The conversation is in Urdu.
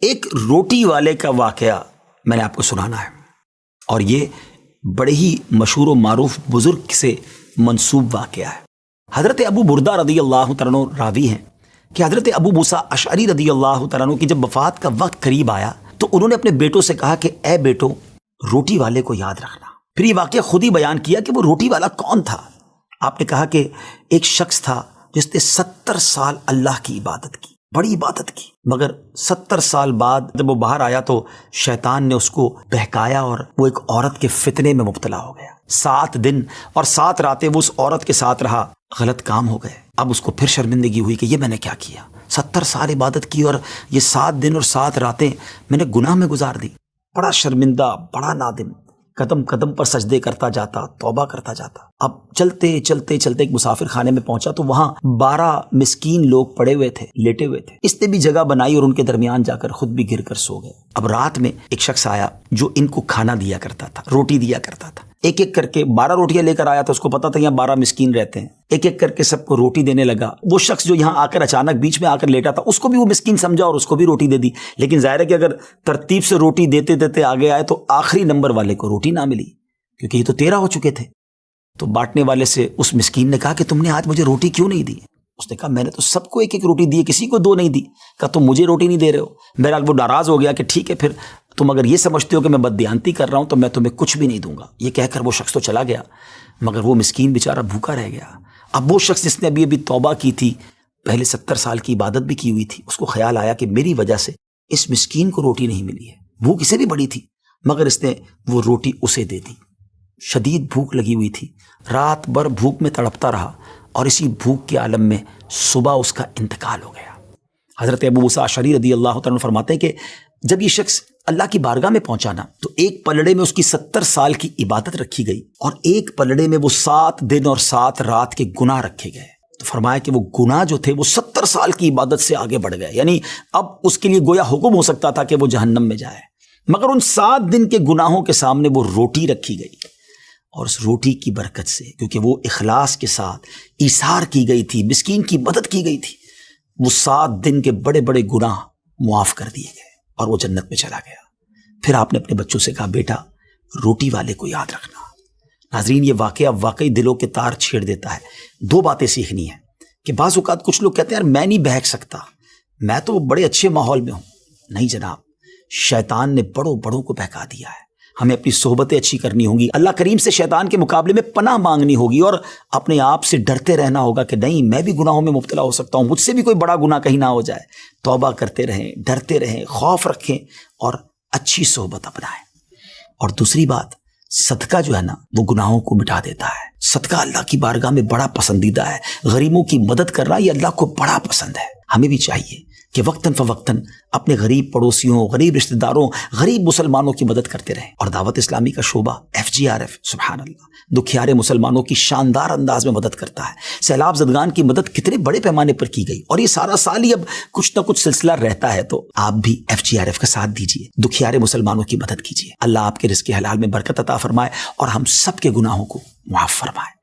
ایک روٹی والے کا واقعہ میں نے آپ کو سنانا ہے، اور یہ بڑے ہی مشہور و معروف بزرگ سے منسوب واقعہ ہے۔ حضرت ابو بردہ رضی اللہ تعالیٰ عنہ راوی ہیں کہ حضرت ابو موسیٰ اشعری رضی اللہ تعالیٰ عنہ کی جب وفات کا وقت قریب آیا تو انہوں نے اپنے بیٹوں سے کہا کہ اے بیٹو، روٹی والے کو یاد رکھنا۔ پھر یہ واقعہ خود ہی بیان کیا کہ وہ روٹی والا کون تھا۔ آپ نے کہا کہ ایک شخص تھا جس نے 70 سال اللہ کی عبادت کی، بڑی عبادت کی، مگر 70 سال بعد جب وہ باہر آیا تو شیطان نے اس کو بہکایا اور وہ ایک عورت کے فتنے میں مبتلا ہو گیا۔ 7 دن اور 7 راتیں وہ اس عورت کے ساتھ رہا، غلط کام ہو گئے۔ اب اس کو پھر شرمندگی ہوئی کہ یہ میں نے کیا کیا، 70 سال عبادت کی اور یہ 7 دن اور 7 راتیں میں نے گناہ میں گزار دی۔ بڑا شرمندہ، بڑا نادم، قدم قدم پر سجدے کرتا جاتا، توبہ کرتا جاتا۔ اب چلتے چلتے چلتے ایک مسافر خانے میں پہنچا تو وہاں 12 مسکین لوگ پڑے ہوئے تھے، لیٹے ہوئے تھے۔ اس نے بھی جگہ بنائی اور ان کے درمیان جا کر خود بھی گر کر سو گئے۔ اب رات میں ایک شخص آیا جو ان کو کھانا دیا کرتا تھا، روٹی دیا کرتا تھا۔ ایک ایک کر کے 12 روٹیاں لے کر آیا تھا، اس کو پتا تھا یہاں 12 مسکین رہتے ہیں۔ ایک ایک کر کے سب کو روٹی دینے لگا۔ وہ شخص جو یہاں آ کر اچانک بیچ میں آ کر لیٹا تھا، اس کو بھی وہ مسکین سمجھا اور اس کو بھی روٹی دے دی۔ لیکن ظاہر ہے کہ اگر ترتیب سے روٹی دیتے دیتے آگے آئے تو آخری نمبر والے کو روٹی نہ ملی، کیونکہ یہ تو 13 ہو چکے تھے۔ تو بانٹنے والے سے اس مسکین نے کہا کہ تم نے آج مجھے روٹی کیوں نہیں دی؟ اس نے کہا میں نے تو سب کو ایک ایک روٹی دی، کسی کو 2 نہیں دی۔ کہا تم مجھے روٹی نہیں دے رہے ہو؟ بہرحال وہ ناراض ہو گیا کہ ٹھیک ہے، پھر تم اگر یہ سمجھتے ہو کہ میں بددیانتی کر رہا ہوں تو میں تمہیں کچھ بھی نہیں دوں گا۔ یہ کہہ کر وہ شخص تو چلا گیا، مگر وہ مسکین بیچارہ بھوکا رہ گیا۔ اب وہ شخص جس نے ابھی توبہ کی تھی، پہلے 70 سال کی عبادت بھی کی ہوئی تھی، اس کو خیال آیا کہ میری وجہ سے اس مسکین کو روٹی نہیں ملی ہے۔ بھوک اسے بھی بڑی تھی، مگر اس نے وہ روٹی اسے دے دی۔ شدید بھوک لگی ہوئی تھی، رات بھر بھوک میں تڑپتا رہا اور اسی بھوک کے عالم میں صبح اس کا انتقال ہو گیا۔ حضرت ابو موسیٰ اشعری رضی اللہ تعالیٰ عنہ فرماتے ہیں کہ جب یہ شخص اللہ کی بارگاہ میں پہنچا نا تو ایک پلڑے میں اس کی 70 سال کی عبادت رکھی گئی اور ایک پلڑے میں وہ 7 دن اور 7 رات کے گناہ رکھے گئے۔ تو فرمایا کہ وہ گناہ جو تھے وہ 70 سال کی عبادت سے آگے بڑھ گئے، یعنی اب اس کے لیے گویا حکم ہو سکتا تھا کہ وہ جہنم میں جائے، مگر ان 7 دن کے گناہوں کے سامنے وہ روٹی رکھی گئی، اور اس روٹی کی برکت سے، کیونکہ وہ اخلاص کے ساتھ ایثار کی گئی تھی، مسکین کی مدد کی گئی تھی، وہ 7 دن کے بڑے بڑے گناہ معاف کر دیے گئے اور وہ جنت میں چلا گیا۔ پھر آپ نے اپنے بچوں سے کہا بیٹا روٹی والے کو یاد رکھنا۔ ناظرین یہ واقعہ واقعی دلوں کے تار چھیڑ دیتا ہے۔ 2 باتیں سیکھنی ہیں کہ بعض اوقات کچھ لوگ کہتے ہیں یار میں نہیں بہک سکتا، میں تو بڑے اچھے ماحول میں ہوں۔ نہیں جناب، شیطان نے بڑوں بڑوں کو بہکا دیا ہے۔ ہمیں اپنی صحبتیں اچھی کرنی ہوں گی، اللہ کریم سے شیطان کے مقابلے میں پناہ مانگنی ہوگی اور اپنے آپ سے ڈرتے رہنا ہوگا کہ نہیں میں بھی گناہوں میں مبتلا ہو سکتا ہوں، مجھ سے بھی کوئی بڑا گناہ کہیں نہ ہو جائے۔ توبہ کرتے رہیں، ڈرتے رہیں، خوف رکھیں اور اچھی صحبت اپنائیں۔ اور دوسری بات، صدقہ جو ہے نا وہ گناہوں کو مٹا دیتا ہے۔ صدقہ اللہ کی بارگاہ میں بڑا پسندیدہ ہے، غریبوں کی مدد کرنا یہ اللہ کو بڑا پسند ہے۔ ہمیں بھی چاہیے کہ وقتاً فوقتاً اپنے غریب پڑوسیوں، غریب رشتہ داروں، غریب مسلمانوں کی مدد کرتے رہیں۔ اور دعوت اسلامی کا شعبہ FGRF سبحان اللہ دکھیارے مسلمانوں کی شاندار انداز میں مدد کرتا ہے۔ سیلاب زدگان کی مدد کتنے بڑے پیمانے پر کی گئی، اور یہ سارا سال ہی اب کچھ نہ کچھ سلسلہ رہتا ہے، تو آپ بھی FGRF کا ساتھ دیجیے، دکھیارے مسلمانوں کی مدد کیجیے۔ اللہ آپ کے رزق حلال میں برکت عطا فرمائے اور ہم سب کے گناہوں کو معاف فرمائے۔